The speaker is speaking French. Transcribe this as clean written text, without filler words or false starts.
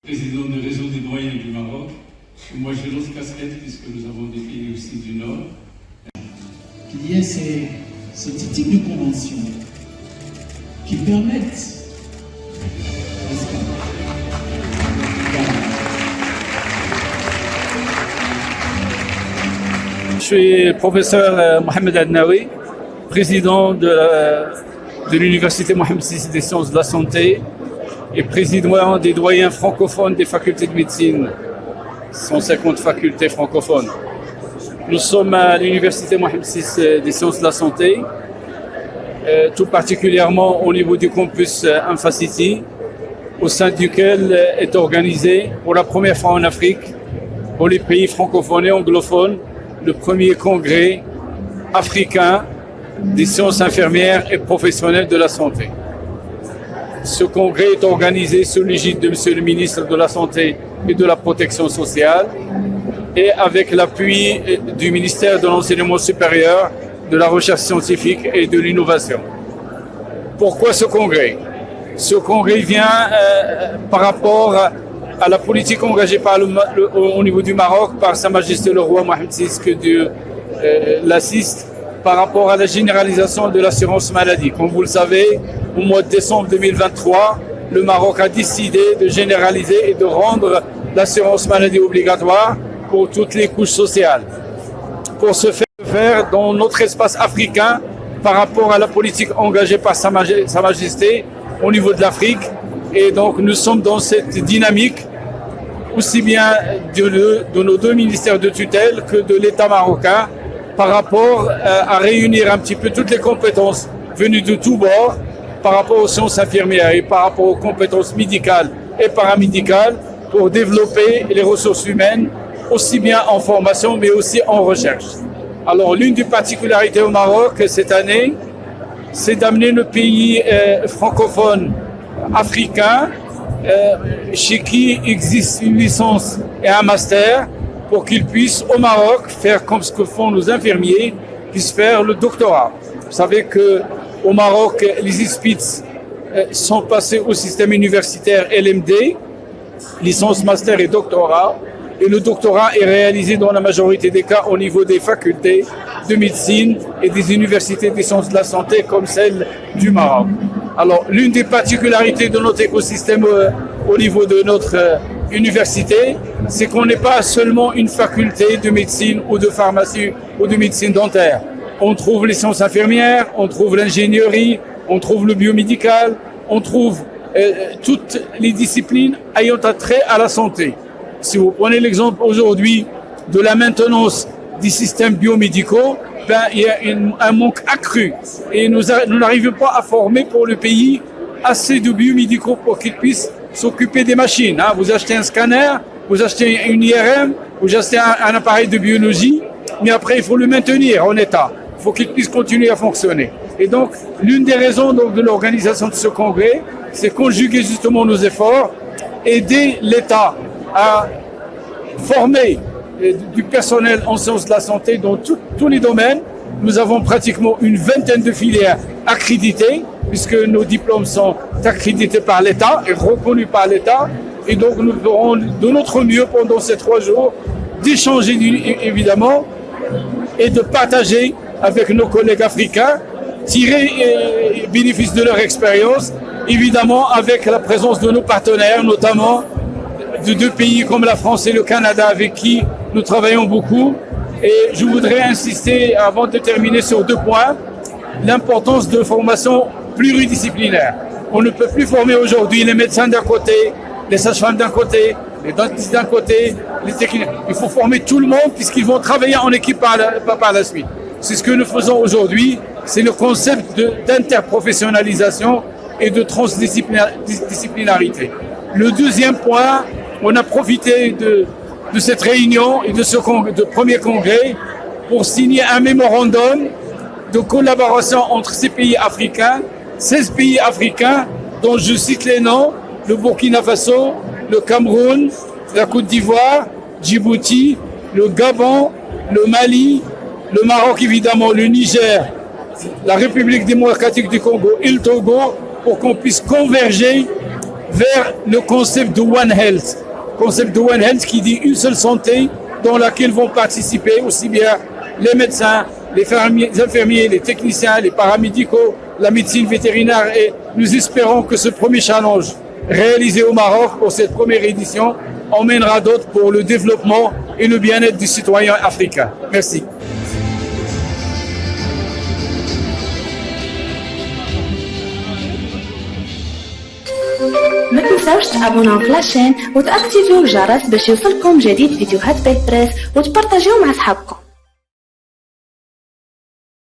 Président du réseau des doyens du Maroc. Et moi, j'ai l'autre casquette, puisque nous avons des pays aussi du Nord. Qu'il y ait ce type de convention qui permettent, Je suis le professeur Mohamed Adnaoui, président de l'Université Mohamed VI des sciences de la santé et président des doyens francophones des facultés de médecine, 150 facultés francophones. Nous sommes à l'Université Mohamed VI des sciences de la santé, tout particulièrement au niveau du campus Anfa City, au sein duquel est organisé pour la première fois en Afrique, pour les pays francophones et anglophones, le premier congrès africain des sciences infirmières et professionnelles de la santé. Ce congrès est organisé sous l'égide de Monsieur le ministre de la Santé et de la Protection sociale et avec l'appui du ministère de l'Enseignement supérieur, de la Recherche scientifique et de l'Innovation. Pourquoi ce congrès? Ce congrès vient par rapport à la politique engagée au niveau du Maroc par Sa Majesté le Roi Mohamed VI, que Dieu l'assiste, par rapport à la généralisation de l'assurance maladie. Comme vous le savez, au mois de décembre 2023, le Maroc a décidé de généraliser et de rendre l'assurance maladie obligatoire pour toutes les couches sociales. Pour ce faire dans notre espace africain, par rapport à la politique engagée par Sa Majesté au niveau de l'Afrique. Et donc nous sommes dans cette dynamique aussi bien de nos deux ministères de tutelle que de l'État marocain par rapport à réunir un petit peu toutes les compétences venues de tous bords par rapport aux sciences infirmières et par rapport aux compétences médicales et paramédicales pour développer les ressources humaines aussi bien en formation mais aussi en recherche. Alors l'une des particularités au Maroc cette année, c'est d'amener le pays francophone africain chez qui existe une licence et un master pour qu'ils puissent au Maroc faire comme ce que font nos infirmiers, puissent faire le doctorat. Vous savez que au Maroc, les ISPITS sont passés au système universitaire LMD, licence, master et doctorat, et le doctorat est réalisé dans la majorité des cas au niveau des facultés de médecine et des universités des sciences de la santé comme celle du Maroc. Alors, l'une des particularités de notre écosystème au niveau de notre université, c'est qu'on n'est pas seulement une faculté de médecine ou de pharmacie ou de médecine dentaire. On trouve les sciences infirmières, on trouve l'ingénierie, on trouve le biomédical, on trouve toutes les disciplines ayant trait à la santé. Si vous prenez l'exemple aujourd'hui de la maintenance des systèmes biomédicaux, il y a un manque accru et nous n'arrivons pas à former pour le pays assez de biomédicaux pour qu'ils puissent s'occuper des machines. Vous achetez un scanner, vous achetez une IRM, vous achetez un appareil de biologie, mais après il faut le maintenir en état. Il faut qu'il puisse continuer à fonctionner. Et donc, l'une des raisons donc, de l'organisation de ce congrès, c'est conjuguer justement nos efforts, aider l'État à former du personnel en sciences de la santé dans tous les domaines. Nous avons pratiquement une vingtaine de filières accréditées, puisque nos diplômes sont accrédités par l'État et reconnus par l'État. Et donc, nous ferons de notre mieux pendant ces 3 jours d'échanger évidemment et de partager avec nos collègues africains, tirer bénéfice de leur expérience, évidemment avec la présence de nos partenaires, notamment de 2 pays comme la France et le Canada avec qui nous travaillons beaucoup. Et je voudrais insister, avant de terminer, sur 2 points. L'importance de formation pluridisciplinaire. On ne peut plus former aujourd'hui les médecins d'un côté, les sages-femmes d'un côté, les dentistes d'un côté, les techniciens. Il faut former tout le monde puisqu'ils vont travailler en équipe par la suite. C'est ce que nous faisons aujourd'hui. C'est le concept d'interprofessionnalisation et de transdisciplinarité. Le 2e point, on a profité de cette réunion et de ce premier congrès pour signer un mémorandum de collaboration entre ces pays africains, 16 pays africains dont je cite les noms: le Burkina Faso, le Cameroun, la Côte d'Ivoire, Djibouti, le Gabon, le Mali, le Maroc évidemment, le Niger, la République démocratique du Congo et le Togo, pour qu'on puisse converger vers le concept de One Health. Concept de One Health qui dit une seule santé dans laquelle vont participer aussi bien les médecins, les infirmiers, les techniciens, les paramédicaux, la médecine vétérinaire. Et nous espérons que ce premier challenge réalisé au Maroc pour cette première édition emmènera d'autres pour le développement et le bien-être des citoyens africains. Merci. ما تنساوش تابوناو في لاشين وتاكتيفيو الجرس باش يوصلكم جديد فيديوهات بيت بريس وتبارطاجيو مع صحابكم.